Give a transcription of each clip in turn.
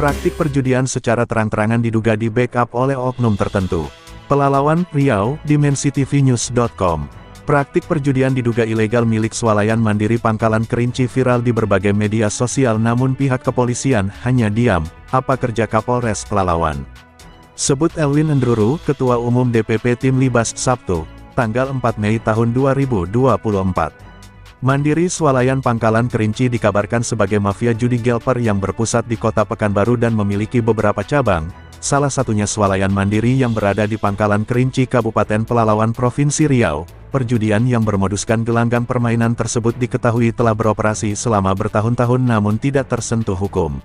Praktik perjudian secara terang-terangan diduga di backup oleh oknum tertentu. Pelalawan, Riau, dimensitv.news.com. Praktik perjudian diduga ilegal milik swalayan mandiri Pangkalan Kerinci viral di berbagai media sosial namun pihak kepolisian hanya diam. Apa kerja Kapolres Pelalawan? Sebut Elwin Endruru, Ketua Umum DPP Tim Libas, Sabtu, tanggal 4 Mei tahun 2024. Mandiri swalayan Pangkalan Kerinci dikabarkan sebagai mafia judi gelper yang berpusat di Kota Pekanbaru dan memiliki beberapa cabang. Salah satunya swalayan mandiri yang berada di Pangkalan Kerinci Kabupaten Pelalawan Provinsi Riau. Perjudian yang bermoduskan gelanggang permainan tersebut diketahui telah beroperasi selama bertahun-tahun namun tidak tersentuh hukum.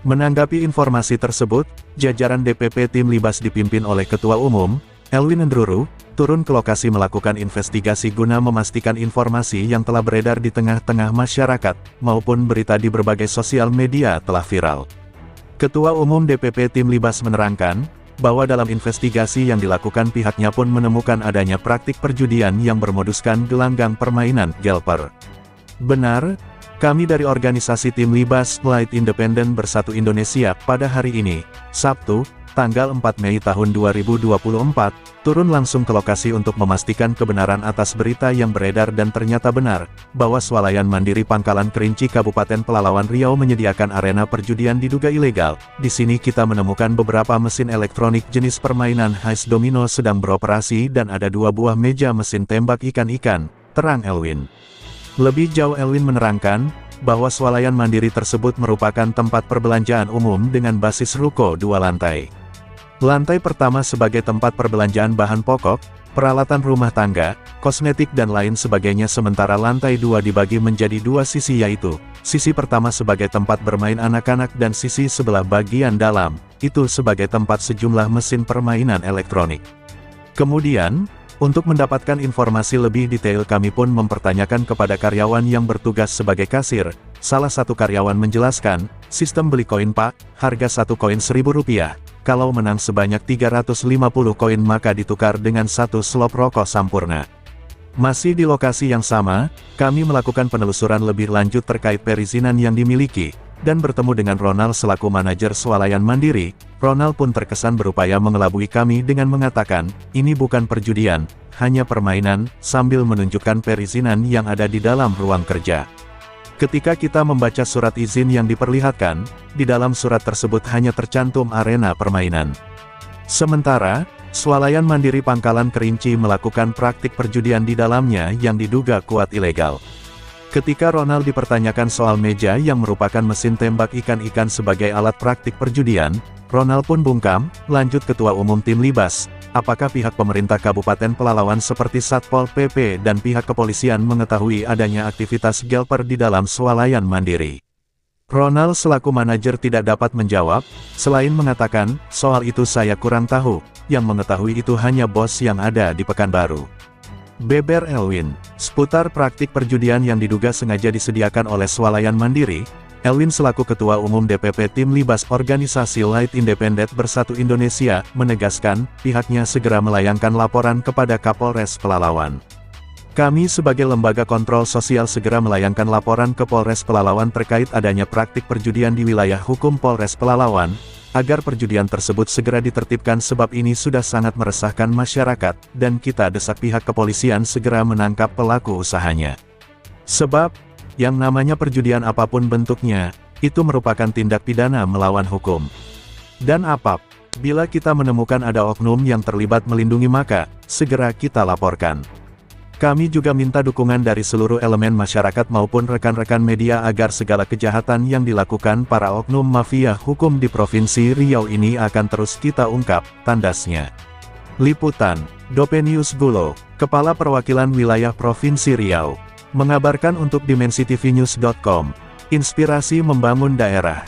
Menanggapi informasi tersebut, jajaran DPP Tim Libas dipimpin oleh Ketua Umum, Elwin Endruru, turun ke lokasi melakukan investigasi guna memastikan informasi yang telah beredar di tengah-tengah masyarakat, maupun berita di berbagai sosial media telah viral. Ketua Umum DPP Tim Libas menerangkan, bahwa dalam investigasi yang dilakukan pihaknya pun menemukan adanya praktik perjudian yang bermoduskan gelanggang permainan gelper. Benar, kami dari organisasi Tim Libas Light Independent Bersatu Indonesia pada hari ini, Sabtu, tanggal 4 Mei tahun 2024, turun langsung ke lokasi untuk memastikan kebenaran atas berita yang beredar dan ternyata benar, bahwa swalayan mandiri Pangkalan Kerinci Kabupaten Pelalawan Riau menyediakan arena perjudian diduga ilegal. Di sini kita menemukan beberapa mesin elektronik jenis permainan heist domino sedang beroperasi dan ada 2 buah meja mesin tembak ikan-ikan, terang Elwin. Lebih jauh Elwin menerangkan, bahwa swalayan mandiri tersebut merupakan tempat perbelanjaan umum dengan basis ruko 2 lantai. Lantai pertama sebagai tempat perbelanjaan bahan pokok, peralatan rumah tangga, kosmetik dan lain sebagainya sementara lantai 2 dibagi menjadi 2 sisi yaitu, sisi pertama sebagai tempat bermain anak-anak dan sisi sebelah bagian dalam, itu sebagai tempat sejumlah mesin permainan elektronik. Kemudian, untuk mendapatkan informasi lebih detail kami pun mempertanyakan kepada karyawan yang bertugas sebagai kasir. Salah satu karyawan menjelaskan, sistem beli koin Pak, harga 1 koin Rp1.000. Kalau menang sebanyak 350 koin maka ditukar dengan 1 slop rokok Sampurna. Masih di lokasi yang sama, kami melakukan penelusuran lebih lanjut terkait perizinan yang dimiliki, dan bertemu dengan Ronald selaku manajer swalayan mandiri. Ronald pun terkesan berupaya mengelabui kami dengan mengatakan, ini bukan perjudian, hanya permainan, sambil menunjukkan perizinan yang ada di dalam ruang kerja. Ketika kita membaca surat izin yang diperlihatkan, di dalam surat tersebut hanya tercantum arena permainan. Sementara, swalayan mandiri Pangkalan Kerinci melakukan praktik perjudian di dalamnya yang diduga kuat ilegal. Ketika Ronald dipertanyakan soal meja yang merupakan mesin tembak ikan-ikan sebagai alat praktik perjudian, Ronald pun bungkam, lanjut Ketua Umum Tim Libas, apakah pihak pemerintah Kabupaten Pelalawan seperti Satpol PP dan pihak kepolisian mengetahui adanya aktivitas gelper di dalam swalayan mandiri? Ronald selaku manajer tidak dapat menjawab, selain mengatakan, soal itu saya kurang tahu, yang mengetahui itu hanya bos yang ada di Pekanbaru. Beber Elwin, seputar praktik perjudian yang diduga sengaja disediakan oleh swalayan mandiri, Elwin selaku Ketua Umum DPP Tim Libas Organisasi Light Independent Bersatu Indonesia, menegaskan, pihaknya segera melayangkan laporan kepada Kapolres Pelalawan. Kami sebagai lembaga kontrol sosial segera melayangkan laporan ke Polres Pelalawan terkait adanya praktik perjudian di wilayah hukum Polres Pelalawan, agar perjudian tersebut segera ditertibkan sebab ini sudah sangat meresahkan masyarakat, dan kita desak pihak kepolisian segera menangkap pelaku usahanya. Sebab, yang namanya perjudian apapun bentuknya, itu merupakan tindak pidana melawan hukum. Dan bila kita menemukan ada oknum yang terlibat melindungi maka, segera kita laporkan. Kami juga minta dukungan dari seluruh elemen masyarakat maupun rekan-rekan media agar segala kejahatan yang dilakukan para oknum mafia hukum di Provinsi Riau ini akan terus kita ungkap, tandasnya. Liputan, Dopenius Gulo, Kepala Perwakilan Wilayah Provinsi Riau, mengabarkan untuk dimensitv.news.com. Inspirasi membangun daerah.